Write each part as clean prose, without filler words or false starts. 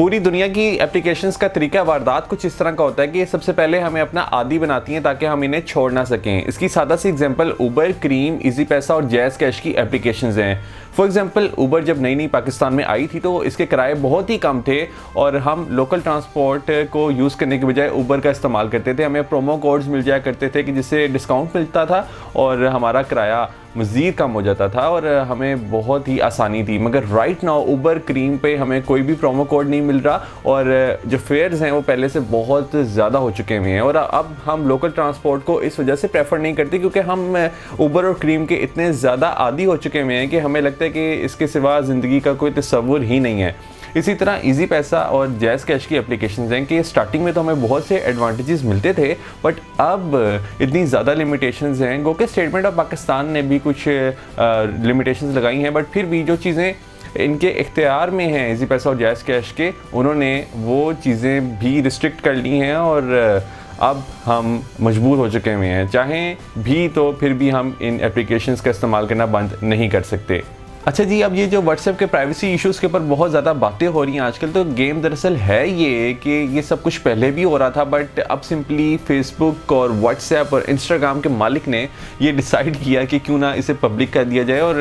पूरी दुनिया की एप्लीकेशंस का तरीका वारदात कुछ इस तरह का होता है कि सबसे पहले हमें अपना आदी बनाती हैं ताकि हम इन्हें छोड़ ना सकें। इसकी सादा सी एग्जांपल उबर, क्रीम, इजी पैसा और जैज़ कैश की एप्लीकेशंस हैं। फॉर एग्जांपल उबर जब नई पाकिस्तान में आई थी तो इसके किराए बहुत ही कम थे और हम लोकल ट्रांसपोर्ट को यूज़ करने के बजाय उबर का इस्तेमाल करते थे। हमें प्रोमो कोड्स मिल जाया करते थे कि जिससे डिस्काउंट मिलता था और हमारा किराया मज़ीद कम हो जाता था और हमें बहुत ही आसानी थी। मगर राइट नाउ उबर, क्रीम पे हमें कोई भी प्रोमो कोड नहीं मिल रहा और जो फेयर्स हैं वो पहले से बहुत ज़्यादा हो चुके हुए हैं और अब हम लोकल ट्रांसपोर्ट को इस वजह से प्रेफर नहीं करते क्योंकि हम उबर और क्रीम के इतने ज़्यादा आदी हो चुके हुए हैं कि हमें लगता है कि इसके सिवा ज़िंदगी का कोई तसव्वुर ही नहीं है। इसी तरह इजी पैसा और जैज़ कैश की एप्लीकेशंस हैं कि स्टार्टिंग में तो हमें बहुत से एडवांटेजेस मिलते थे बट अब इतनी ज़्यादा लिमिटेशंस हैं। गो के स्टेटमेंट ऑफ पाकिस्तान ने भी कुछ लिमिटेशंस लगाई हैं बट फिर भी जो चीज़ें इनके इख्तियार में हैं इजी पैसा और जैज़ कैश के, उन्होंने वो चीज़ें भी रिस्ट्रिक्ट कर ली हैं और अब हम मजबूर हो चुके हुए हैं। चाहें भी तो फिर भी हम इन एप्लीकेशंस का इस्तेमाल करना बंद नहीं कर सकते। अच्छा जी, अब ये जो व्हाट्सएप के प्राइवेसी इश्यूज़ के ऊपर बहुत ज़्यादा बातें हो रही हैं आजकल, तो गेम दरअसल है ये कि ये सब कुछ पहले भी हो रहा था बट अब सिंपली फेसबुक और व्हाट्सएप और इंस्टाग्राम के मालिक ने ये डिसाइड किया कि क्यों ना इसे पब्लिक कर दिया जाए और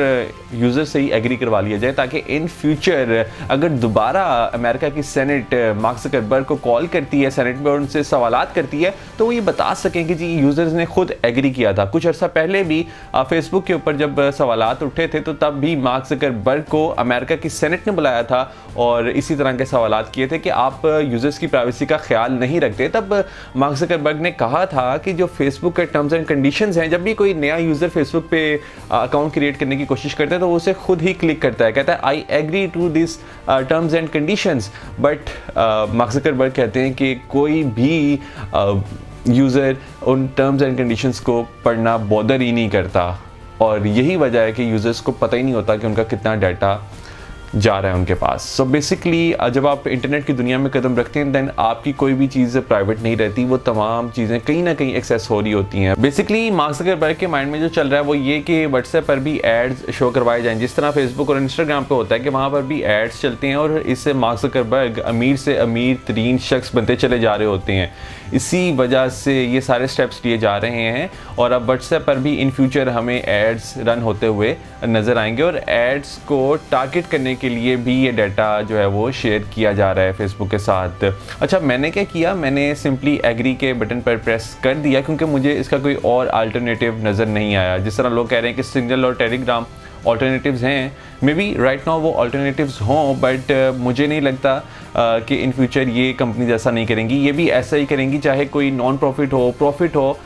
यूज़र से ही एग्री करवा लिया जाए ताकि इन फ्यूचर अगर दोबारा अमेरिका की सेनेट मार्क ज़करबर्ग को कॉल करती है सेनेट में और उनसे सवालात करती है तो वो ये बता सकें कि जी यूज़र्स ने खुद एग्री किया था। कुछ अर्सा पहले भी फेसबुक के ऊपर जब सवालात उठे थे तो तब भी मार्क ज़करबर्ग को अमेरिका की सेनेट ने बुलाया था और इसी तरह के सवालात किए थे कि आप यूज़र्स की प्राइवेसी का ख्याल नहीं रखते। तब मार्क ज़करबर्ग ने कहा था कि जो फेसबुक के टर्म्स एंड कंडीशंस हैं, जब भी कोई नया यूज़र फेसबुक पे अकाउंट क्रिएट करने की कोशिश करता है तो वो उसे खुद ही क्लिक करता है, कहता है I agree to this terms and conditions. But Mark Zuckerberg कहते हैं कि कोई भी यूज़र उन टर्म्स एंड कंडीशंस को पढ़ना बॉदर ही नहीं करता और यही वजह है कि यूज़र्स को पता ही नहीं होता कि उनका कितना डाटा जा रहा है उनके पास। सो बेसिकली जब आप इंटरनेट की दुनिया में कदम रखते हैं दैन आपकी कोई भी चीज़ प्राइवेट नहीं रहती, वो तमाम चीज़ें कहीं ना कहीं एक्सेस हो रही होती हैं। बेसिकली मार्क ज़करबर्ग के माइंड में जो चल रहा है वो ये कि व्हाट्सएप पर भी एड्स शो करवाए जाएं जिस तरह फेसबुक और इंस्टाग्राम पे होता है कि वहाँ पर भी एड्स चलते हैं और इससे मार्क ज़करबर्ग अमीर से अमीर तरीन शख्स बनते चले जा रहे होते हैं। इसी वजह से ये सारे स्टेप्स लिए जा रहे हैं और अब व्हाट्सएप पर भी इन फ्यूचर हमें एड्स रन होते हुए नज़र आएंगे और एड्स को टारगेट करने के लिए भी ये डाटा जो है वो शेयर किया जा रहा है फेसबुक के साथ। अच्छा, मैंने क्या किया, मैंने सिंपली एग्री के बटन पर प्रेस कर दिया क्योंकि मुझे इसका कोई और अल्टरनेटिव नज़र नहीं आया। जिस तरह लोग कह रहे हैं कि सिग्नल और टेलीग्राम ऑल्टरनेटिव्स हैं, मे बी राइट नाउ वो ऑल्टरनेटिव्स हों बट मुझे नहीं लगता कि इन फ्यूचर ये कंपनीज ऐसा नहीं करेंगी। ये भी ऐसा ही करेंगी चाहे कोई नॉन प्रॉफिट हो प्रॉफिट हो।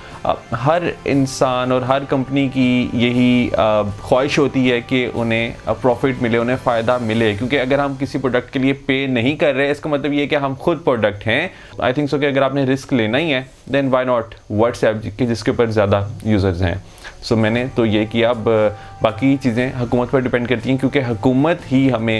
हर इंसान और हर कंपनी की यही ख्वाहिश होती है कि उन्हें प्रॉफिट मिले, उन्हें फ़ायदा मिले, क्योंकि अगर हम किसी प्रोडक्ट के लिए पे नहीं कर रहे इसका मतलब ये है कि हम खुद प्रोडक्ट हैं। आई थिंक सो कि अगर आपने रिस्क लेना ही है देन वाई नॉट व्हाट्सएप कि जिसके ऊपर ज़्यादा यूज़र्स हैं। सो मैंने तो ये किया। अब बाकी चीज़ें हुकूमत पर डिपेंड करती हैं क्योंकि हुकूमत ही हमें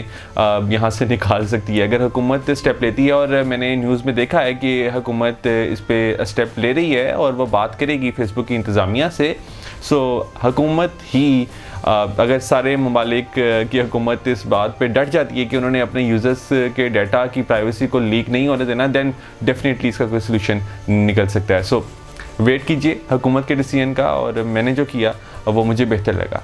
यहाँ से निकाल सकती है। अगर हुकूमत स्टेप लेती है और मैंने न्यूज़ में देखा है कि हुकूमत इस पर स्टेप ले रही है और वो बात करेगी फेसबुक की इंतज़ामिया से। सो हुकूमत ही अगर सारे ममालिक की हुकूमत इस बात पे डट जाती है कि उन्होंने अपने यूज़र्स के डाटा की प्राइवेसी को लीक नहीं होने देना देन डेफिनेटली इसका कोई सोल्यूशन निकल सकता है। सो वेट कीजिए हुकूमत के डिसीजन का और मैंने जो किया वो मुझे बेहतर लगा।